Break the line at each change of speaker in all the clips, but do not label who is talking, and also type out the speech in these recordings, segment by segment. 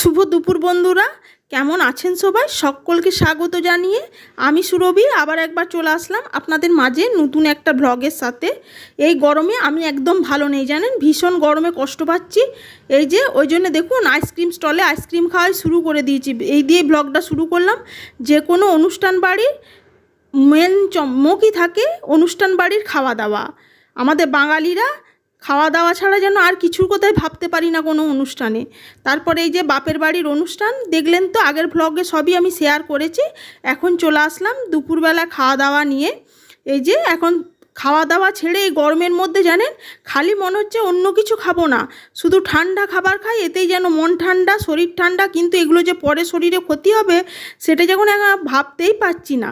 শুভ দুপুর বন্ধুরা, কেমন আছেন সবাই? সকলকে স্বাগত জানিয়ে আমি সুরভি আবার একবার চলে আসলাম আপনাদের মাঝে নতুন একটা ব্লগের সাথে। এই গরমে আমি একদম ভালো নেই জানেন, ভীষণ গরমে কষ্ট পাচ্ছি। এই যে ওই জন্য দেখুন আইসক্রিম স্টলে আইসক্রিম খাওয়াই শুরু করে দিয়েছি। এই দিয়ে ব্লগটা শুরু করলাম। যে কোনো অনুষ্ঠান বাড়ির মেন চমকই থাকে অনুষ্ঠান বাড়ির খাওয়া দাওয়া। আমাদের বাঙালিরা খাওয়া দাওয়া ছাড়া যেন আর কিছুর কথাই ভাবতে পারি না কোনো অনুষ্ঠানে। তারপরে এই যে বাপের বাড়ির অনুষ্ঠান দেখলেন তো, আগের ভ্লগে সবই আমি শেয়ার করেছি। এখন চলে আসলাম দুপুরবেলা খাওয়া দাওয়া নিয়ে। এই যে এখন খাওয়া দাওয়া ছেড়ে এই গরমের মধ্যে জানেন খালি মনে হচ্ছে অন্য কিছু খাবো না, শুধু ঠান্ডা খাবার খাই, এতেই যেন মন ঠান্ডা শরীর ঠান্ডা। কিন্তু এগুলো যে পরে শরীরে ক্ষতি হবে সেটা যখন ভাবতেই পারছি না।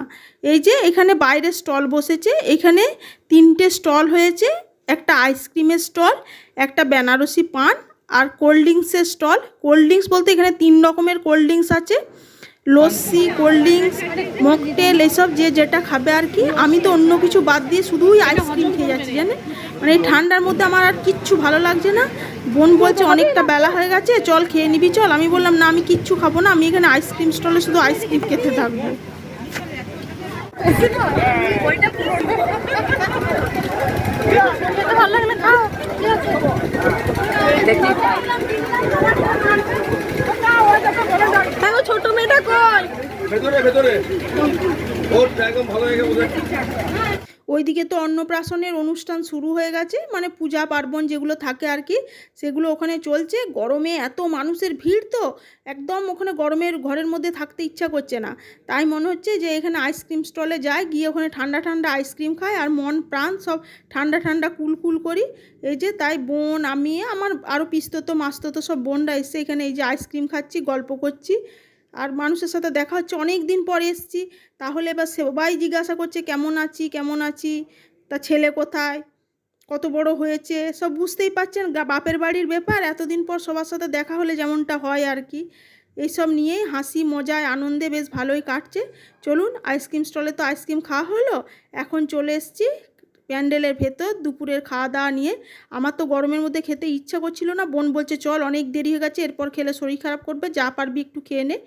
এই যে এখানে বাইরে স্টল বসেছে, এখানে 3টে স্টল হয়েছে। একটা আইসক্রিমের স্টল, একটা বেনারসি পান আর কোল্ড ড্রিঙ্কসের স্টল। কোল্ড ড্রিঙ্কস বলতে এখানে 3 রকমের কোল্ড ড্রিঙ্কস আছে, লস্যি, কোল্ড ড্রিঙ্কস, মকটেল, এসব যে যেটা খাবে আর কি। আমি তো অন্য কিছু বাদ দিয়ে শুধুই আইসক্রিম খেয়ে যাচ্ছি জানেন। মানে এই ঠান্ডার মধ্যে আমার আর কিচ্ছু ভালো লাগছে না। বোন বলছে অনেকটা বেলা হয়ে গেছে, চল খেয়ে নিবি চল। আমি বললাম না, আমি কিচ্ছু খাবো না, আমি এখানে আইসক্রিম স্টলে শুধু আইসক্রিম খেতে থাকবো। ছোট মেয়েটা কই? ভেতরে ভেতরে ওর একদম ভালো হয়ে গেছে। ওইদিকে তো অন্নপ্রাশনের অনুষ্ঠান শুরু হয়ে গেছে, মানে পূজা পার্বণ যেগুলো থাকে আর কি, সেগুলো ওখানে চলছে। গরমে এত মানুষের ভিড় তো একদম ওখানে গরমের ঘরের মধ্যে থাকতে ইচ্ছা করছে না। তাই মনে হচ্ছে যে এখানে আইসক্রিম স্টলে যাই, গিয়ে ওখানে ঠান্ডা ঠান্ডা আইসক্রিম খাই আর মন প্রাণ সব ঠান্ডা ঠান্ডা কুল কুল করি। এই যে তাই বোন, আমি, আমার আরও পিস্ততো মাস্ততো সব বোনরা এসে এখানে এই যে আইসক্রিম খাচ্ছি, গল্প করছি আর মানুষের সাথে দেখা হচ্ছে। অনেক দিন পরে এসেছি, তাহলে এবার সবাই জিজ্ঞাসা করছে কেমন আছি কেমন আছি, তা ছেলে কোথায়, কত বড় হয়েছে, সব বুঝতেই পারছেন। বাপের বাড়ির ব্যাপার, এতদিন পর সবার সাথে দেখা হলে যেমনটা হয় আর কি। এইসব নিয়েই হাসি মজায় আনন্দে বেশ ভালোই কাটছে। চলুন আইসক্রিম স্টলে তো আইসক্রিম খাওয়া হলো, এখন চলে এসেছি প্যান্ডেলের ভেতর দুপুরের খাওয়া দাওয়া নিয়ে। আমার তো গরমের মধ্যে খেতে ইচ্ছা করছিল না, বোন বলছে চল অনেক দেরি হয়ে গেছে, এরপর খেলে শরীর খারাপ করবে, যা পারবি একটু খেয়ে নে।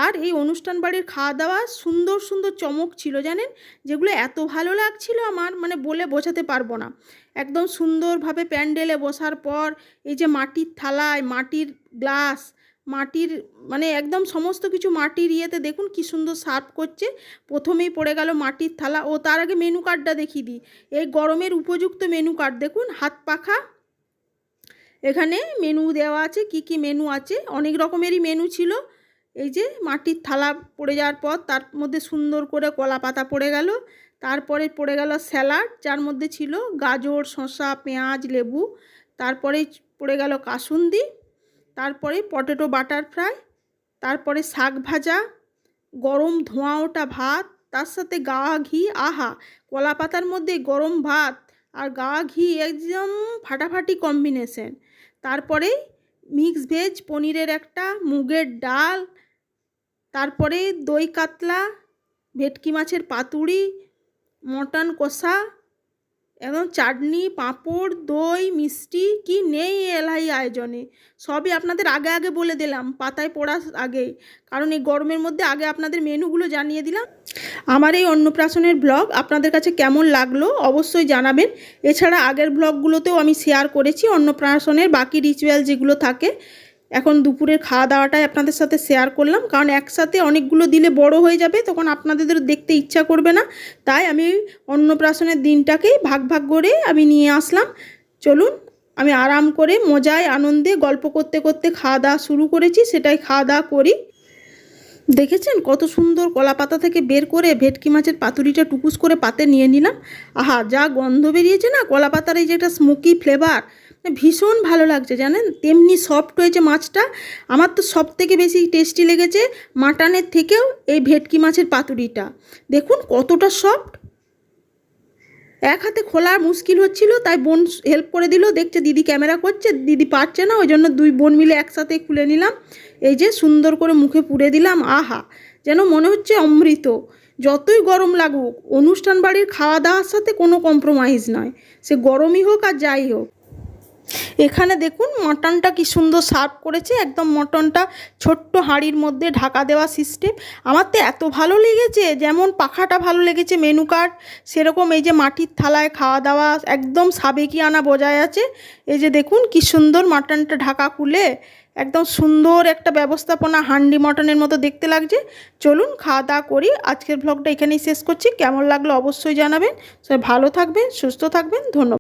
আর এই অনুষ্ঠান বাড়ির খাওয়া দাওয়া সুন্দর সুন্দর চমক ছিল জানেন, যেগুলো এত ভালো লাগছিল আমার, মানে বলে বোঝাতে পারবো না। একদম সুন্দরভাবে প্যান্ডেলে বসার পর এই যে মাটির থালায় মাটির গ্লাস, মাটির মানে একদম সমস্ত কিছু মাটির ইয়েতে দেখুন কি সুন্দর সার্ভ করছে। প্রথমেই পড়ে গেল মাটির থালা। ও তার আগে মেনু কার্ডটা দেখিয়ে দিই। এই গরমের উপযুক্ত মেনু কার্ড দেখুন, হাত পাখা। এখানে মেনু দেওয়া আছে, কি কি মেনু আছে, অনেক রকমেরই মেনু ছিল। এই যে মাটির থালা পড়ে যাওয়ার পর তার মধ্যে সুন্দর করে কলা পাতা পড়ে গেল। তারপরে পড়ে গেল স্যালাড, যার মধ্যে ছিল গাজর, শসা, পেঁয়াজ, লেবু। তারপরে পড়ে গেল কাসুন্দি। তারপরে পটেটো বাটার ফ্রাই। তারপরে শাক ভাজা, গরম ধোঁয়া ওঠা ভাত, তার সাথে গাওয়া ঘি। আহা, কলা পাতার মধ্যে গরম ভাত আর গাওয়া ঘি একদম ফাটাফাটি কম্বিনেশন। তারপরে মিক্স ভেজ পনিরের একটা, মুগের ডাল, তারপরে দই কাতলা, ভেটকি মাছের পাতুড়ি, মটন কষা, এবং চাটনি, পাঁপড়, দই, মিষ্টি, কি নেই এলাই আয়োজনে। সবই আপনাদের আগে আগে বলে দিলাম পাতায় পড়ার আগে, কারণ এই গরমের মধ্যে আগে আপনাদের মেনুগুলো জানিয়ে দিলাম। আমার এই অন্নপ্রাশনের ব্লগ আপনাদের কাছে কেমন লাগলো অবশ্যই জানাবেন। এছাড়া আগের ব্লগগুলোতেও আমি শেয়ার করেছি অন্নপ্রাশনের বাকি রিচুয়াল যেগুলো থাকে। এখন দুপুরের খাওয়া দাওয়াটাই আপনাদের সাথে শেয়ার করলাম, কারণ একসাথে অনেকগুলো দিলে বড় হয়ে যাবে, তখন আপনাদের দেখতে ইচ্ছা করবে না। তাই আমি অন্নপ্রাশনের দিনটাকেই ভাগ ভাগ করে আমি নিয়ে আসলাম। চলুন আমি আরাম করে মজায় আনন্দে গল্প করতে করতে খাওয়া দাওয়া শুরু করেছি, সেটাই খাওয়া দাওয়া করি। দেখেছেন কত সুন্দর কলা পাতা থেকে বের করে ভেটকি মাছের পাতুরিটা টুকুস করে পাতে নিয়ে নিলাম। আহা, যা গন্ধ বেরিয়েছে না কলা পাতার, এই যে একটা স্মোকি ফ্লেভার, ভীষণ ভালো লাগছে জানেন। তেমনি সফট হয়েছে মাছটা। আমার তো সব থেকে বেশি টেস্টি লেগেছে মাটনের থেকেও এই ভেটকি মাছের পাতুরিটা। দেখুন কতটা সফট, এক হাতে খোলা মুশকিল হচ্ছিল, তাই বোন হেল্প করে দিল। দেখছে দিদি ক্যামেরা করছে, দিদি পারছে না, ওই জন্য দুই বোন মিলে একসাথে খুলে নিলাম। এই যে সুন্দর করে মুখে পুরে দিলাম। আহা, যেন মনে হচ্ছে অমৃত। যতই গরম লাগুক, অনুষ্ঠান বাড়ির খাওয়া দাওয়ার সাথে কোনো কম্প্রোমাইজ নয়, সে গরমই হোক আর যাই হোক। এখানে দেখুন মাটনটা কি সুন্দর সার্ভ করেছে, একদম মটনটা ছোট্ট হাঁড়ির মধ্যে ঢাকা দেওয়া সিস্টেম। আমার তো এত ভালো লেগেছে, যেমন পাখাটা ভালো লেগেছে মেনু কার্ড, সেরকম এই যে মাটির থালায় খাওয়া দাওয়া একদম সাবেকিয়ানা বজায় আছে। এই যে দেখুন কি সুন্দর মাটনটা ঢাকা খুলে একদম সুন্দর একটা ব্যবস্থাপনা, হান্ডি মটনের মতো দেখতে লাগছে। চলুন খাওয়া দাওয়া করি। আজকের ব্লগটা এখানেই শেষ করছি। কেমন লাগলো অবশ্যই জানাবেন। সবাই ভালো থাকবেন, সুস্থ থাকবেন। ধন্যবাদ।